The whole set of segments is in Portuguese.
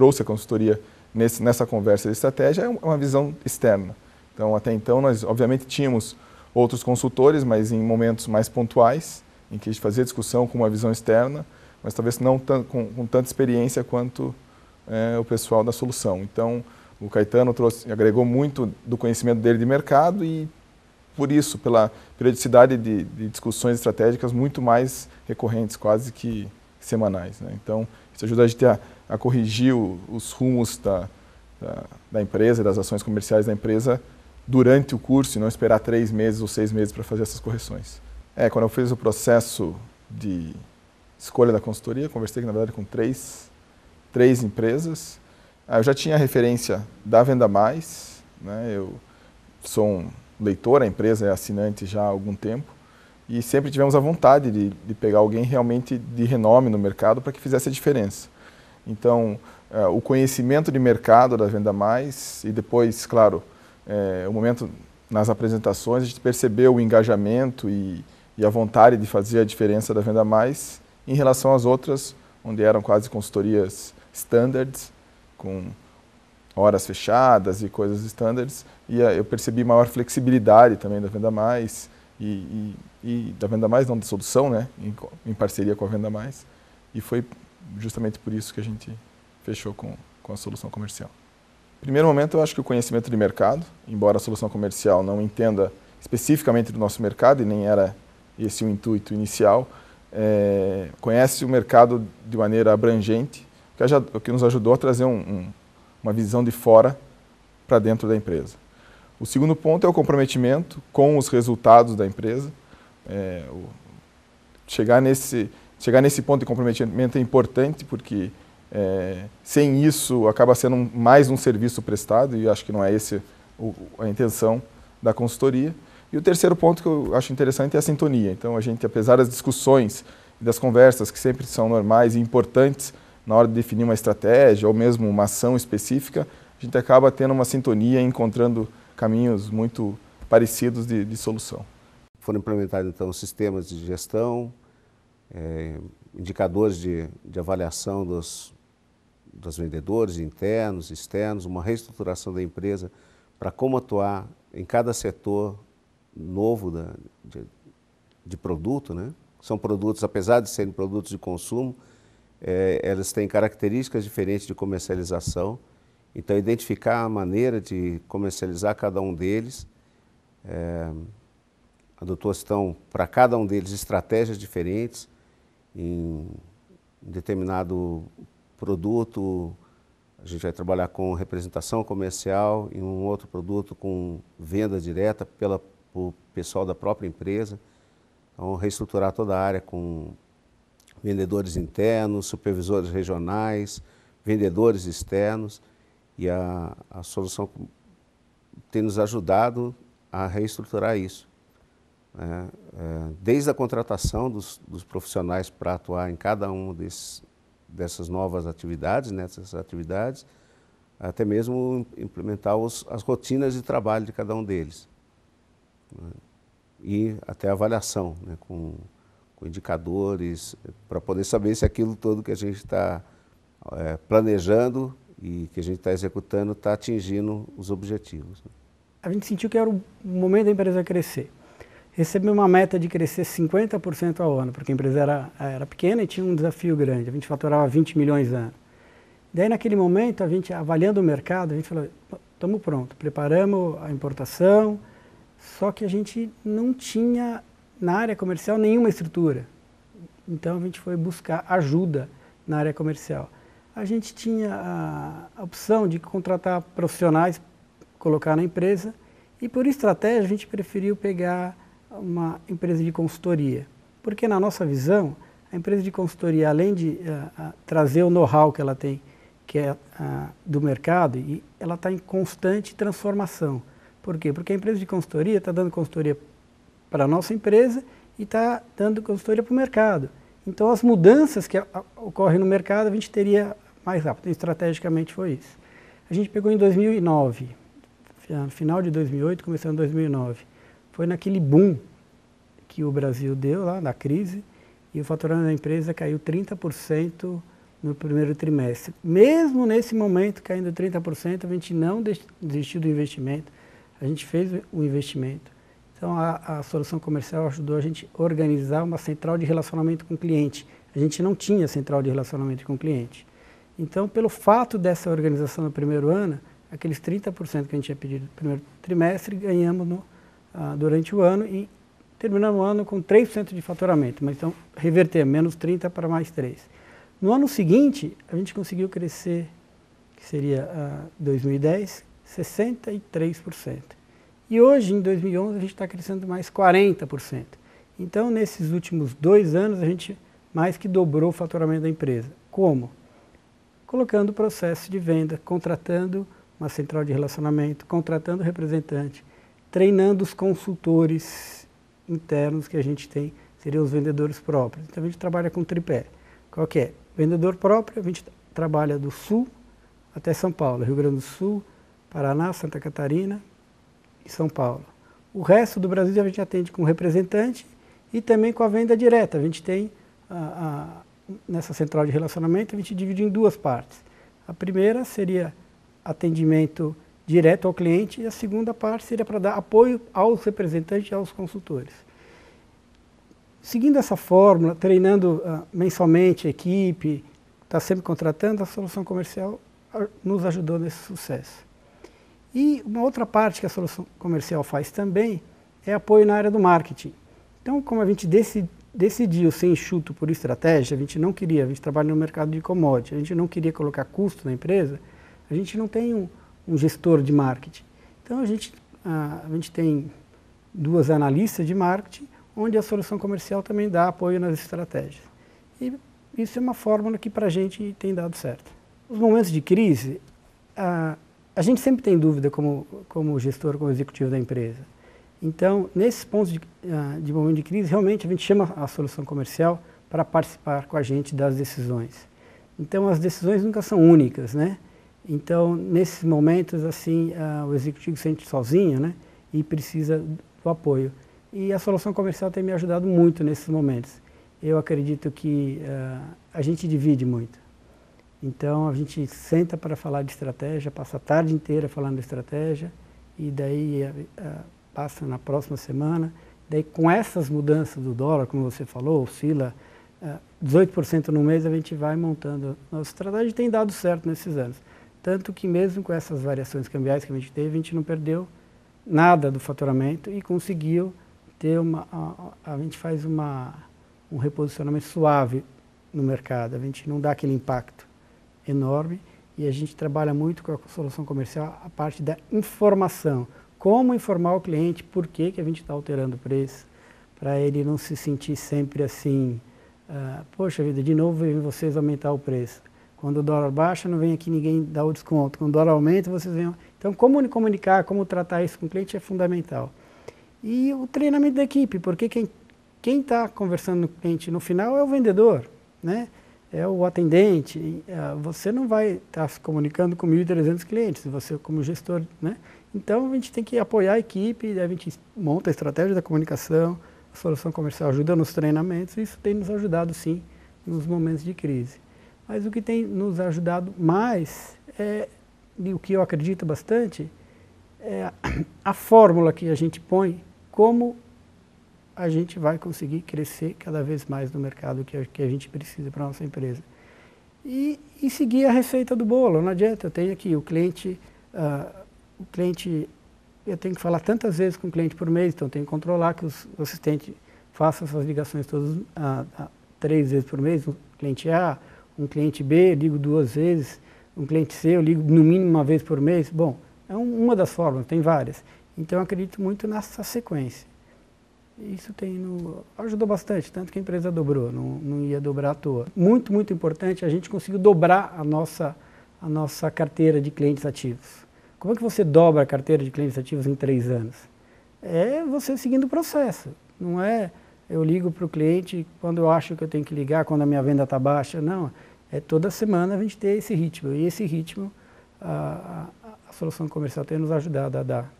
trouxe a consultoria nessa conversa de estratégia é uma visão externa. Então, até então, nós obviamente tínhamos outros consultores, mas em momentos mais pontuais, em que a gente fazia discussão com uma visão externa, mas talvez não com tanta experiência quanto o pessoal da solução. Então, o Caetano agregou muito do conhecimento dele de mercado e, por isso, pela periodicidade de discussões estratégicas muito mais recorrentes, quase que semanais, né? Então, isso ajuda a gente a corrigir os rumos da empresa, das ações comerciais da empresa durante o curso e não esperar 3 meses ou 6 meses para fazer essas correções. Quando eu fiz o processo de escolha da consultoria, conversei, na verdade, com três empresas. Eu já tinha a referência da Venda Mais, né? Eu sou um leitor, a empresa é assinante já há algum tempo, e sempre tivemos a vontade de pegar alguém realmente de renome no mercado para que fizesse a diferença. Então, o conhecimento de mercado da Venda Mais e depois, claro, o momento nas apresentações, a gente percebeu o engajamento e a vontade de fazer a diferença da Venda Mais em relação às outras, onde eram quase consultorias standards, com horas fechadas e coisas standards, e eu percebi maior flexibilidade também da Venda Mais e da Venda Mais, não da solução, né, em parceria com a Venda Mais, e foi justamente por isso que a gente fechou com a solução comercial. Primeiro momento, eu acho que o conhecimento de mercado, embora a solução comercial não entenda especificamente do nosso mercado, e nem era esse o intuito inicial, conhece o mercado de maneira abrangente, o que nos ajudou a trazer uma visão de fora para dentro da empresa. O segundo ponto é o comprometimento com os resultados da empresa. Chegar nesse ponto de comprometimento é importante, porque sem isso acaba sendo mais um serviço prestado, e acho que não é essa a intenção da consultoria. E o terceiro ponto que eu acho interessante é a sintonia. Então, a gente, apesar das discussões e das conversas, que sempre são normais e importantes na hora de definir uma estratégia ou mesmo uma ação específica, a gente acaba tendo uma sintonia e encontrando caminhos muito parecidos de solução. Foram implementados, então, sistemas de gestão, indicadores de avaliação dos vendedores internos, externos, uma reestruturação da empresa para como atuar em cada setor novo de produto, né? São produtos, apesar de serem produtos de consumo, elas têm características diferentes de comercialização. Então, identificar a maneira de comercializar cada um deles, adotou-se, para cada um deles, estratégias diferentes. Em determinado produto, a gente vai trabalhar com representação comercial, em um outro produto com venda direta pelo pessoal da própria empresa. Então, reestruturar toda a área com vendedores internos, supervisores regionais, vendedores externos, e a solução tem nos ajudado a reestruturar isso. Desde a contratação dos profissionais para atuar em cada uma dessas novas atividades, nessas atividades, até mesmo implementar as rotinas de trabalho de cada um deles. E até a avaliação, né, com indicadores, para poder saber se aquilo todo que a gente está planejando e que a gente está executando está atingindo os objetivos. A gente sentiu que era o momento da empresa crescer. Recebeu uma meta de crescer 50% ao ano, porque a empresa era pequena e tinha um desafio grande. A gente faturava 20 milhões ano. Daí, naquele momento, a gente, avaliando o mercado, a gente falou, estamos prontos, preparamos a importação, só que a gente não tinha, na área comercial, nenhuma estrutura. Então, a gente foi buscar ajuda na área comercial. A gente tinha a opção de contratar profissionais, colocar na empresa, e por estratégia, a gente preferiu pegar uma empresa de consultoria. Porque, na nossa visão, a empresa de consultoria, além de trazer o know-how que ela tem, que é do mercado, e ela está em constante transformação. Por quê? Porque a empresa de consultoria está dando consultoria para a nossa empresa e está dando consultoria para o mercado. Então, as mudanças que ocorrem no mercado, a gente teria mais rápido. Estrategicamente foi isso. A gente pegou em 2009, final de 2008, começando em 2009. Foi naquele boom que o Brasil deu lá, da crise, e o faturamento da empresa caiu 30% no primeiro trimestre. Mesmo nesse momento, caindo 30%, a gente não desistiu do investimento, a gente fez o investimento. Então, a solução comercial ajudou a gente a organizar uma central de relacionamento com o cliente. A gente não tinha central de relacionamento com o cliente. Então, pelo fato dessa organização no primeiro ano, aqueles 30% que a gente tinha pedido no primeiro trimestre, ganhamos durante o ano e terminamos o ano com 3% de faturamento. Mas então, reverter menos 30 para mais 3. No ano seguinte, a gente conseguiu crescer, que seria 2010, 63%. E hoje, em 2011, a gente está crescendo mais 40%. Então, nesses últimos 2 anos, a gente mais que dobrou o faturamento da empresa. Como? Colocando o processo de venda, contratando uma central de relacionamento, contratando representante, treinando os consultores internos que a gente tem, seriam os vendedores próprios. Então, a gente trabalha com tripé. Qual que é? Vendedor próprio, a gente trabalha do Sul até São Paulo, Rio Grande do Sul, Paraná, Santa Catarina e São Paulo. O resto do Brasil a gente atende com representante e também com a venda direta. A gente tem, nessa central de relacionamento, a gente divide em 2 partes. A primeira seria atendimento direto ao cliente e a segunda parte seria para dar apoio aos representantes e aos consultores. Seguindo essa fórmula, treinando mensalmente a equipe, está sempre contratando, a solução comercial nos ajudou nesse sucesso. E uma outra parte que a solução comercial faz também é apoio na área do marketing. Então, como a gente decidiu ser enxuto por estratégia, a gente não queria, a gente trabalha no mercado de commodity, a gente não queria colocar custo na empresa, a gente não tem um gestor de marketing. Então, a gente tem 2 analistas de marketing, onde a solução comercial também dá apoio nas estratégias. E isso é uma fórmula que para a gente tem dado certo. Nos momentos de crise, a gente sempre tem dúvida como gestor, como executivo da empresa. Então, nesses pontos de momento de crise, realmente a gente chama a solução comercial para participar com a gente das decisões. Então, as decisões nunca são únicas, né? Então, nesses momentos, assim, o executivo se sente sozinho, né? E precisa do apoio. E a solução comercial tem me ajudado muito nesses momentos. Eu acredito que a gente divide muito. Então, a gente senta para falar de estratégia, passa a tarde inteira falando de estratégia, e daí passa na próxima semana. Daí, com essas mudanças do dólar, como você falou, oscila 18% no mês, a gente vai montando. Nossa estratégia tem dado certo nesses anos. Tanto que mesmo com essas variações cambiais que a gente teve, a gente não perdeu nada do faturamento e conseguiu ter a gente faz um reposicionamento suave no mercado, a gente não dá aquele impacto enorme e a gente trabalha muito com a solução comercial a parte da informação. Como informar o cliente por que a gente está alterando o preço, para ele não se sentir sempre assim, poxa vida, de novo vem vocês aumentar o preço. Quando o dólar baixa, não vem aqui ninguém dar o desconto. Quando o dólar aumenta, vocês vêm... Então, como comunicar, como tratar isso com o cliente é fundamental. E o treinamento da equipe, porque quem está conversando com o cliente no final é o vendedor, né? É o atendente. Você não vai estar se comunicando com 1.300 clientes, você como gestor, né? Então, a gente tem que apoiar a equipe, a gente monta a estratégia da comunicação, a solução comercial ajuda nos treinamentos, e isso tem nos ajudado, sim, nos momentos de crise. Mas o que tem nos ajudado mais, e o que eu acredito bastante, é a fórmula que a gente põe, como a gente vai conseguir crescer cada vez mais no mercado que a gente precisa para a nossa empresa. E seguir a receita do bolo, não adianta, eu tenho aqui o cliente, eu tenho que falar tantas vezes com o cliente por mês, então eu tenho que controlar que o assistente faça essas ligações todas 3 vezes por mês, um cliente A, um cliente B, eu ligo 2 vezes, um cliente C, eu ligo no mínimo 1 vez por mês. Bom, é uma das fórmulas, tem várias. Então eu acredito muito nessa sequência. Isso ajudou bastante, tanto que a empresa dobrou, não ia dobrar à toa. Muito, muito importante, a gente conseguiu dobrar a nossa carteira de clientes ativos. Como é que você dobra a carteira de clientes ativos em 3 anos? É você seguindo o processo, não é eu ligo para o cliente quando eu acho que eu tenho que ligar, quando a minha venda está baixa, não. É toda semana a gente ter esse ritmo, e esse ritmo a solução comercial tem nos ajudado a dar.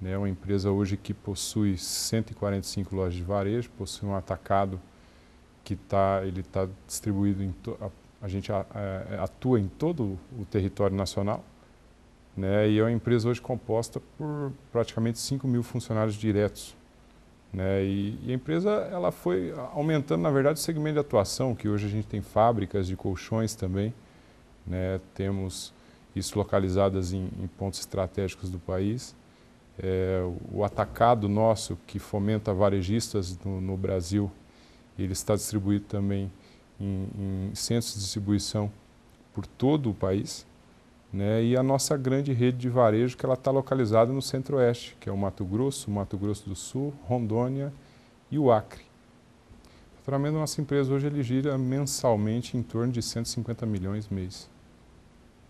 É uma empresa hoje que possui 145 lojas de varejo, possui um atacado que está distribuído a gente atua em todo o território nacional, né, e é uma empresa hoje composta por praticamente 5.000 funcionários diretos. Né, e a empresa ela foi aumentando, na verdade, o segmento de atuação, que hoje a gente tem fábricas de colchões também, né, temos isso localizadas em pontos estratégicos do país. O atacado nosso, que fomenta varejistas no Brasil, ele está distribuído também em centros de distribuição por todo o país. Né, e a nossa grande rede de varejo, que ela está localizada no Centro-Oeste, que é o Mato Grosso do Sul, Rondônia e o Acre. O faturamento da nossa empresa hoje ele gira mensalmente em torno de 150 milhões mês.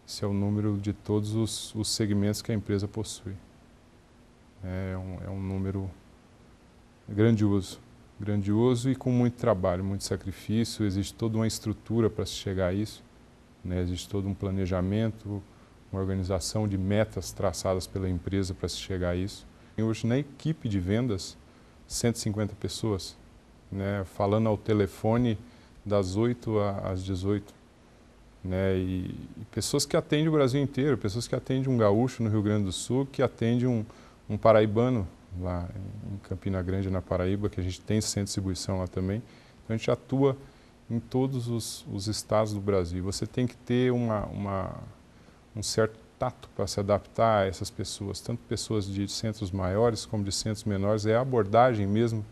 Esse é o número de todos os segmentos que a empresa possui. É um número grandioso e com muito trabalho, muito sacrifício. Existe toda uma estrutura para se chegar a isso. Né, existe todo um planejamento, uma organização de metas traçadas pela empresa para se chegar a isso. Tem hoje na equipe de vendas 150 pessoas, né, falando ao telefone das 8 às 18. Né, e pessoas que atendem o Brasil inteiro, pessoas que atendem um gaúcho no Rio Grande do Sul, que atendem um paraibano lá em Campina Grande, na Paraíba, que a gente tem centro de distribuição lá também. Então a gente atua em todos os estados do Brasil. Você tem que ter um certo tato para se adaptar a essas pessoas, tanto pessoas de centros maiores como de centros menores. É a abordagem mesmo,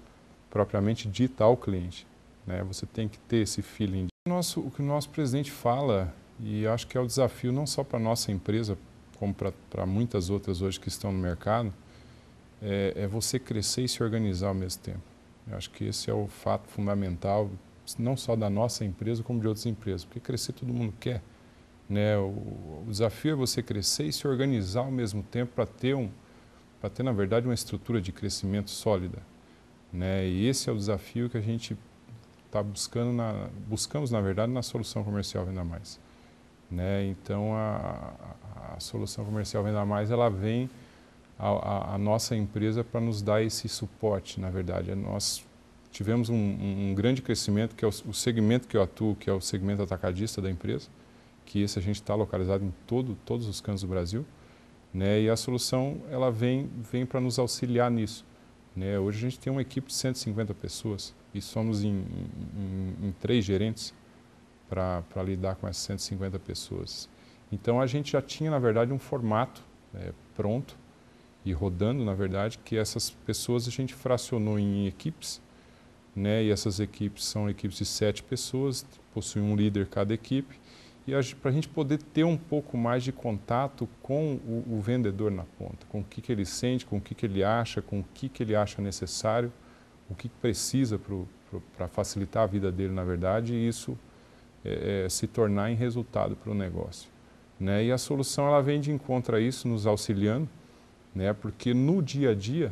propriamente dita ao cliente. Né? Você tem que ter esse feeling. O que o nosso presidente fala, e acho que é o desafio não só para a nossa empresa, como para muitas outras hoje que estão no mercado, é você crescer e se organizar ao mesmo tempo. Eu acho que esse é o fato fundamental, não só da nossa empresa, como de outras empresas, porque crescer todo mundo quer. Né? O desafio é você crescer e se organizar ao mesmo tempo para ter, na verdade, uma estrutura de crescimento sólida. Né? E esse é o desafio que a gente está buscamos, na verdade, na Solução Comercial Venda Mais. Né? Então, a Solução Comercial Venda Mais, ela vem à nossa empresa para nos dar esse suporte, na verdade. Nós tivemos um grande crescimento, que é o segmento que eu atuo, que é o segmento atacadista da empresa, que esse a gente está localizado em todos os cantos do Brasil. Né? E a solução ela vem para nos auxiliar nisso. Né? Hoje a gente tem uma equipe de 150 pessoas e somos em 3 gerentes para lidar com essas 150 pessoas. Então a gente já tinha, na verdade, um formato pronto e rodando, na verdade, que essas pessoas a gente fracionou em equipes. Né? E essas equipes são equipes de 7 pessoas, possuem um líder cada equipe, e para a gente poder ter um pouco mais de contato com o vendedor na ponta, com o que ele sente, com o que ele acha, com o que ele acha necessário, o que precisa para facilitar a vida dele, na verdade, e isso se tornar em resultado para o negócio. Né? E a solução ela vem de encontro a isso, nos auxiliando, né? Porque no dia a dia,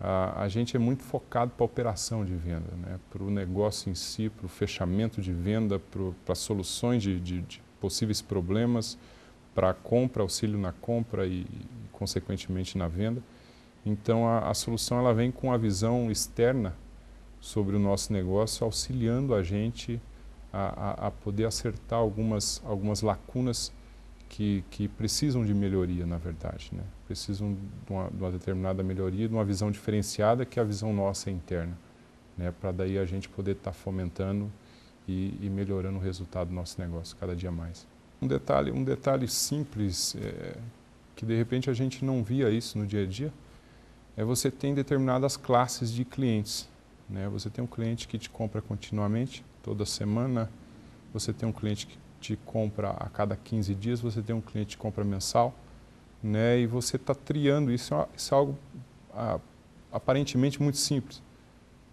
a gente é muito focado para a operação de venda, né? Para o negócio em si, para o fechamento de venda, para soluções de possíveis problemas, para a compra, auxílio na compra e consequentemente, na venda. Então, a solução ela vem com a visão externa sobre o nosso negócio, auxiliando a gente a poder acertar algumas lacunas que precisam de melhoria, na verdade, né? Precisam de uma determinada melhoria, de uma visão diferenciada, que é a visão nossa interna, né? Para daí a gente poder estar fomentando e melhorando o resultado do nosso negócio cada dia mais. Um detalhe simples, que de repente a gente não via isso no dia a dia, você tem determinadas classes de clientes, né? Você tem um cliente que te compra continuamente, toda semana, você tem um cliente que te compra a cada 15 dias, você tem um cliente que compra mensal, né? E você está triando, isso é algo aparentemente muito simples,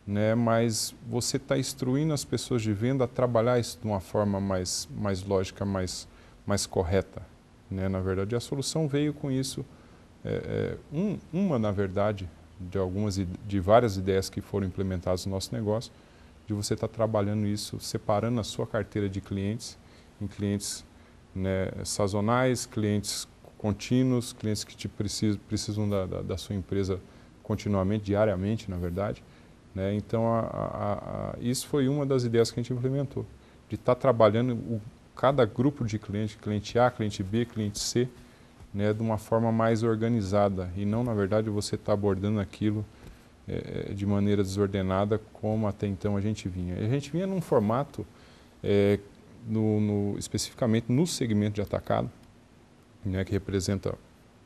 né? Mas você está instruindo as pessoas de venda a trabalhar isso de uma forma mais lógica, mais correta, né? Na verdade, a solução veio com isso, na verdade, de várias ideias que foram implementadas no nosso negócio, de você estar trabalhando isso, separando a sua carteira de clientes, em clientes, né, sazonais, clientes contínuos, clientes que precisam da sua empresa continuamente, diariamente, na verdade. Né? Então, isso foi uma das ideias que a gente implementou. de estar trabalhando cada grupo de cliente, cliente A, cliente B, cliente C, né, de uma forma mais organizada e não, na verdade, você está abordando aquilo de maneira desordenada como até então a gente vinha. A gente vinha num formato, especificamente no segmento de atacado, né, que representa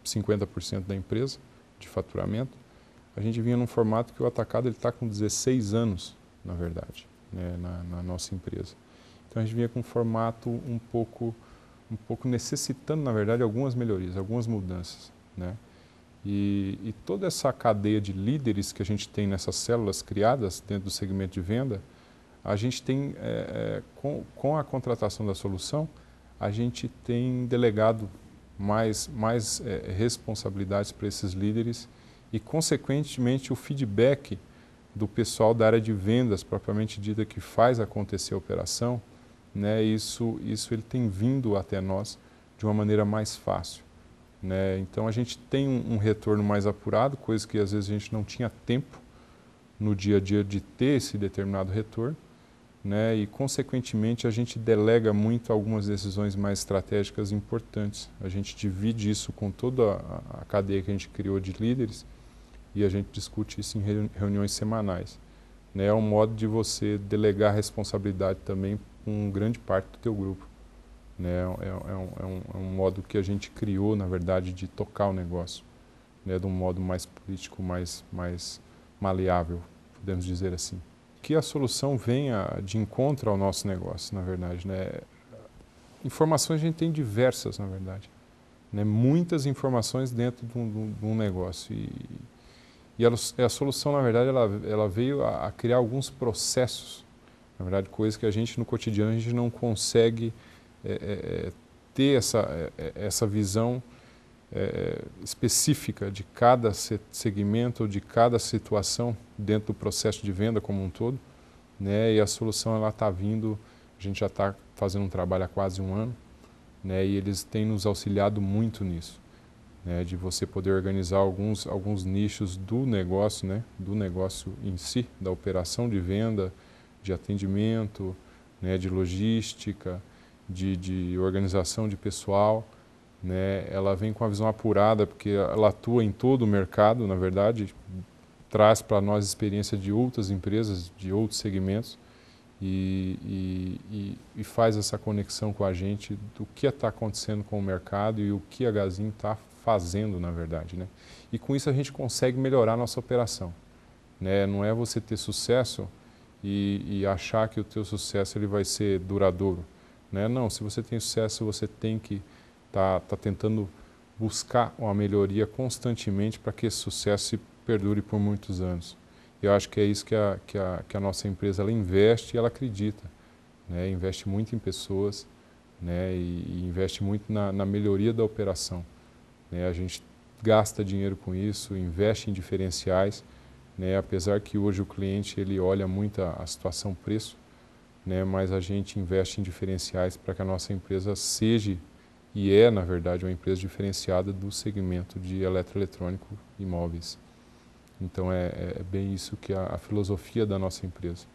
50% da empresa de faturamento. A gente vinha num formato que o atacado está com 16 anos, na verdade, né, na nossa empresa. Então a gente vinha com um formato um pouco necessitando, na verdade, algumas melhorias, algumas mudanças, né? E toda essa cadeia de líderes que a gente tem nessas células criadas dentro do segmento de venda, a gente tem, com a contratação da solução, a gente tem delegado mais responsabilidades para esses líderes e, consequentemente, o feedback do pessoal da área de vendas, propriamente dita, que faz acontecer a operação, né, isso ele tem vindo até nós de uma maneira mais fácil. Né? Então a gente tem um retorno mais apurado, coisa que às vezes a gente não tinha tempo no dia a dia de ter esse determinado retorno, né? E consequentemente a gente delega muito algumas decisões mais estratégicas importantes. A gente divide isso com toda a cadeia que a gente criou de líderes e a gente discute isso em reuniões semanais. Né? É um modo de você delegar responsabilidade também com grande parte do teu grupo. Né? É um modo que a gente criou, na verdade, de tocar o negócio, né? De um modo mais político, mais maleável, podemos dizer assim. Que a solução venha de encontro ao nosso negócio, na verdade. Né? Informações a gente tem diversas, na verdade. Né? Muitas informações dentro de um negócio. E a solução, na verdade, ela veio a criar alguns processos, na verdade, coisas que a gente, no cotidiano, a gente não consegue ter essa visão específica de cada segmento, de cada situação dentro do processo de venda como um todo, né? E a solução ela está vindo, a gente já está fazendo um trabalho há quase um ano, né? E eles têm nos auxiliado muito nisso, né? De você poder organizar alguns nichos do negócio, né? Do negócio em si, da operação de venda, de atendimento, né? De logística, de organização de pessoal, né? Ela vem com a visão apurada, porque ela atua em todo o mercado, na verdade, traz para nós experiência de outras empresas, de outros segmentos, e faz essa conexão com a gente do que está acontecendo com o mercado e o que a Gazin está fazendo, na verdade. Né? E com isso a gente consegue melhorar a nossa operação. Né? Não é você ter sucesso e achar que o teu sucesso ele vai ser duradouro. Né? Não, se você tem sucesso, você tem que estar tentando buscar uma melhoria constantemente para que esse sucesso se perdure por muitos anos. Eu acho que é isso que a nossa empresa ela investe e ela acredita. Né? Investe muito em pessoas, né? E investe muito na melhoria da operação. Né? A gente gasta dinheiro com isso, investe em diferenciais, né? Apesar que hoje o cliente ele olha muito a situação preço, né? Mas a gente investe em diferenciais para que a nossa empresa seja e na verdade, uma empresa diferenciada do segmento de eletroeletrônico e móveis. Então, é bem isso que é a filosofia da nossa empresa.